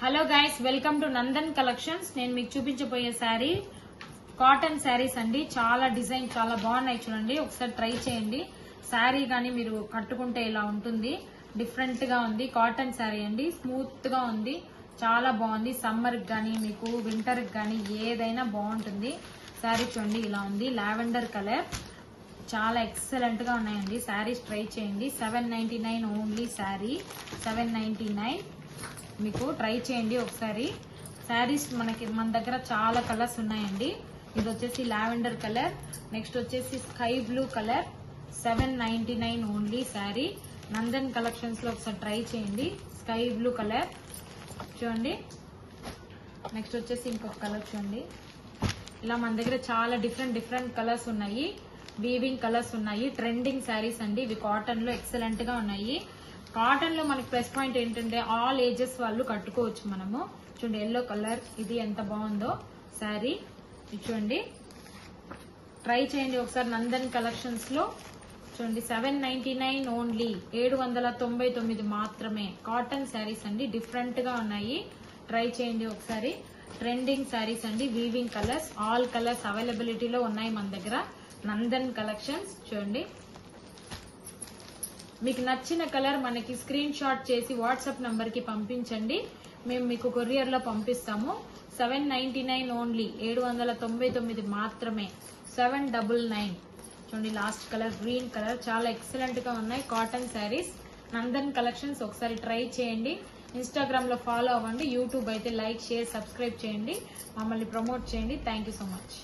Hello guys, welcome to Nandan collections. నేను మీకు చూపించబోయే శారీ కాటన్ శారీస్ అండి. చాలా డిజైన్ చాలా బాగున్నాయి, చూడండి ఒకసారి ట్రై చేయండి. శారీ గానీ మీరు కట్టుకుంటే ఇలా ఉంటుంది, డిఫరెంట్ గా ఉంది. కాటన్ శారీ అండి, స్మూత్ గా ఉంది, చాలా బాగుంది. సమ్మర్ కి గానీ మీకు వింటర్ కి గానీ ఏదైనా బాగుంటుంది. శారీ చూడండి ఇలా ఉంది, లావెండర్ కలర్, చాలా ఎక్సలెంట్ గా ఉన్నాయండి. శారీస్ ట్రై చేయండి. 799 ఓన్లీ శారీ, 799 మీకు ట్రై చేయండి ఒకసారి. శారీస్ మన దగ్గర చాలా కలర్స్ ఉన్నాయండి. ఇది వచ్చేసి లావెండర్ కలర్, నెక్స్ట్ వచ్చేసి sky blue colour, 799 only sari. Nandan collections లో ఒకసారి ట్రై చేయండి. స్కై బ్లూ కలర్ చూడండి. నెక్స్ట్ వచ్చేసి ఇంకొక కలర్ చూడండి. ఇలా మన దగ్గర చాలా డిఫరెంట్ కలర్స్ ఉన్నాయి, వీవింగ్ కలర్స్ ఉన్నాయి. ట్రెండింగ్ శారీస్ అండి ఇవి, కాటన్ లో ఎక్సలెంట్ గా ఉన్నాయి. కాటన్ లో మనకి ప్లస్ పాయింట్ ఏంటంటే ఆల్ ఏజెస్ వాళ్ళు కట్టుకోవచ్చు మనము. చూడండి ఎల్లో కలర్, ఇది ఎంత బాగుందో శారీ. చూడండి ట్రై చేయండి ఒకసారి నందన్ కలెక్షన్స్ లో. చూడండి 799 ఓన్లీ, 799 మాత్రమే. కాటన్ శారీస్ అండి, డిఫరెంట్ గా ఉన్నాయి. ట్రై చేయండి ఒకసారి. ట్రెండింగ్ శారీస్ అండి, వీవింగ్ కలర్స్, ఆల్ కలర్స్ అవైలబిలిటీలో ఉన్నాయి మన దగ్గర. నందన్ కలెక్షన్స్ చూడండి. మీకు నచ్చిన కలర్ మనకి స్క్రీన్ షాట్ చేసి వాట్సాప్ నంబర్ కి పంపించండి, మేము మీకు కొరియర్ లో పంపిస్తాము. 799 ఓన్లీ, 799 మాత్రమే. 799 చూడండి. లాస్ట్ కలర్ గ్రీన్ కలర్, చాలా ఎక్సలెంట్ గా ఉన్నాయి కాటన్ శారీస్. నందన్ కలెక్షన్స్ ఒకసారి ట్రై చేయండి. ఇన్స్టాగ్రామ్ లో ఫాలో అవ్వండి, యూట్యూబ్ అయితే లైక్, షేర్, సబ్స్క్రైబ్ చేయండి, మమ్మల్ని ప్రమోట్ చేయండి. Thank you so much.